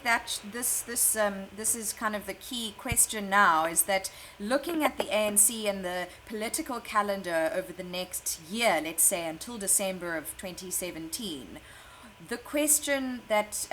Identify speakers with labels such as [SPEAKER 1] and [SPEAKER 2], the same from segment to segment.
[SPEAKER 1] that this is kind of the key question now, is that looking at the ANC and the political calendar over the next year, let's say until December of 2017, the question that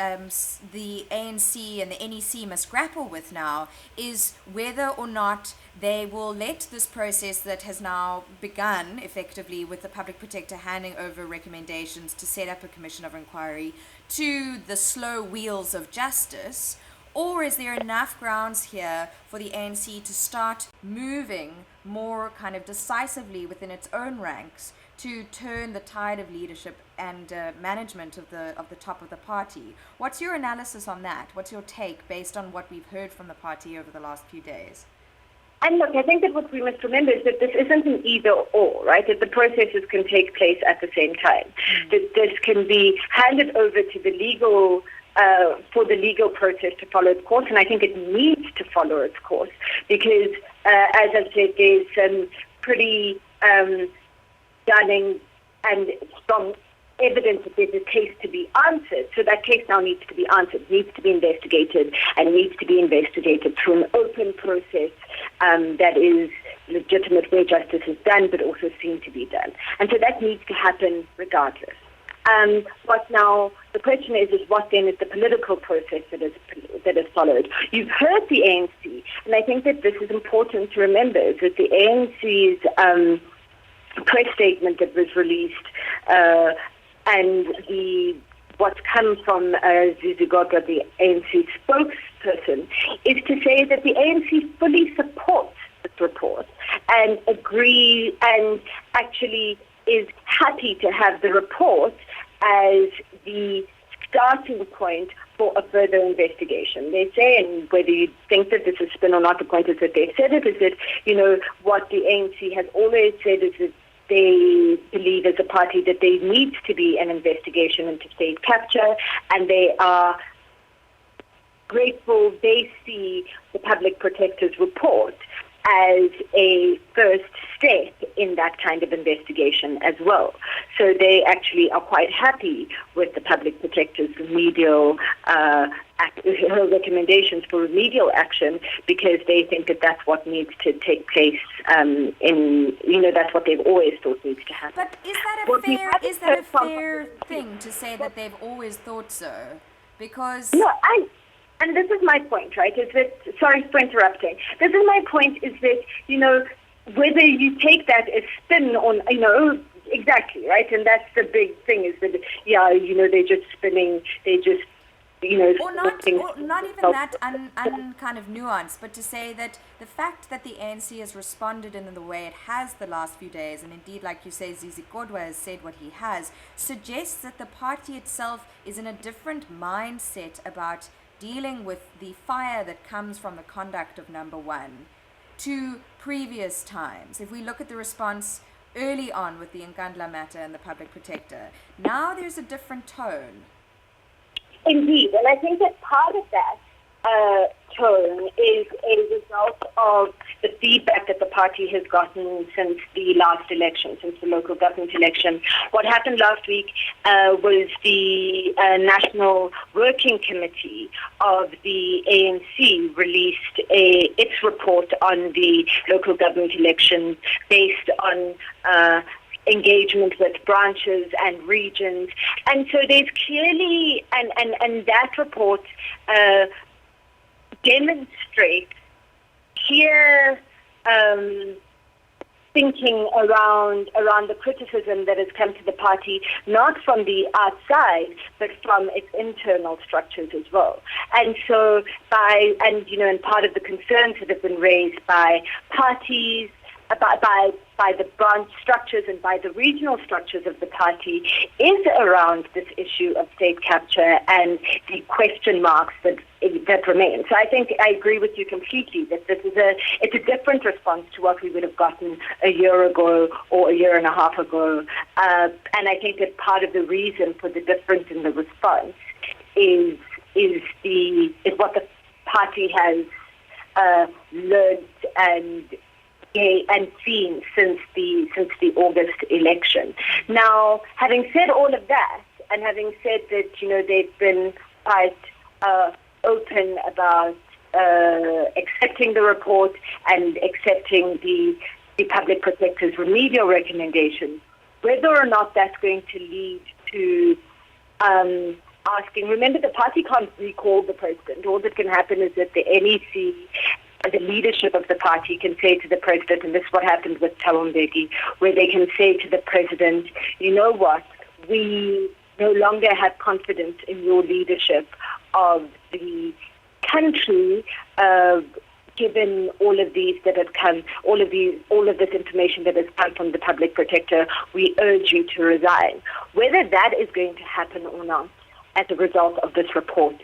[SPEAKER 1] the ANC and the NEC must grapple with now is whether or not they will let this process that has now begun effectively with the public protector handing over recommendations to set up a commission of inquiry to the slow wheels of justice, or is there enough grounds here for the ANC to start moving more kind of decisively within its own ranks to turn the tide of leadership and management of the top of the party? What's your analysis on that? What's your take based on what we've heard from the party over the last few days?
[SPEAKER 2] And look, I think that what we must remember is that this isn't an either-or, right? That the processes can take place at the same time. That this can be handed over to the legal, for the legal process to follow its course, and I think it needs to follow its course because, as I've said, there's some pretty stunning and strong evidence that there's a case to be answered. So that case now needs to be answered, needs to be investigated, and needs to be investigated through an open process that is legitimate where justice is done, but also seen to be done. And so that needs to happen regardless. What now, the question is what then is the political process that is followed? You've heard the ANC, and I think that this is important to remember, is that the ANC's press statement that was released and what's come from Zizi Godwa, the ANC spokesperson, is to say that the ANC fully supports this report and agree and actually is happy to have the report as the starting point for a further investigation. They say, and whether you think that this is spin or not, the point is that they said it, is that, what the ANC has always said is that they believe as a party that there needs to be an investigation into state capture, and they are grateful they see the public protector's report as a first step in that kind of investigation as well. So they actually are quite happy with the public protector's remedial her recommendations for remedial action, because they think that that's what needs to take place that's what they've always thought needs to happen.
[SPEAKER 1] But is that a fair thing to say that they've always thought so? Because
[SPEAKER 2] and this is my point, right, is that, sorry for interrupting, this is my point, is that, whether you take that as spin on, exactly, right, and that's the big thing, is that, they're just spinning,
[SPEAKER 1] or not even that kind of nuance, but to say that the fact that the ANC has responded in the way it has the last few days, and indeed, like you say, Zizi Kodwa has said what he has, suggests that the party itself is in a different mindset about dealing with the fire that comes from the conduct of number one to previous times. If we look at the response early on with the Nkandla matter and the public protector, now there's a different tone.
[SPEAKER 2] Indeed, and I think that part of that tone is a result of the feedback that the party has gotten since the last election, since the local government election. What happened last week was the National Working Committee of the ANC released its report on the local government election based on engagement with branches and regions. And so there's clearly, and that report demonstrates clear thinking around the criticism that has come to the party, not from the outside, but from its internal structures as well. And so and part of the concerns that have been raised by parties, by the branch structures and by the regional structures of the party is around this issue of state capture and the question marks that remain. So I think I agree with you completely that it's a different response to what we would have gotten a year ago or a year and a half ago. And I think that part of the reason for the difference in the response is what the party has learned and seen since the August election. Now, having said all of that, and having said that, they've been quite open about accepting the report and accepting the public protector's remedial recommendations. Whether or not that's going to lead to asking, remember the party can't recall the president. All that can happen is that the NEC, the leadership of the party, can say to the president, and this is what happened with Sithembile Mbete, where they can say to the president, you know what, we no longer have confidence in your leadership of the country, given all of these that have come, all of this information that has come from the public protector, we urge you to resign. Whether that is going to happen or not as a result of this report,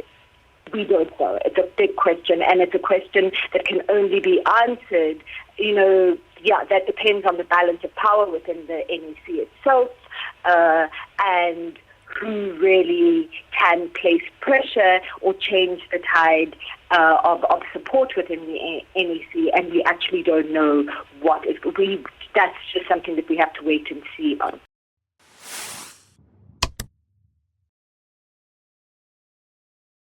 [SPEAKER 2] we don't know. It's a big question, and it's a question that can only be answered, that depends on the balance of power within the NEC itself, and who really can place pressure or change the tide of support within the NEC, and we actually don't know what is. That's just something that we have to wait and see on.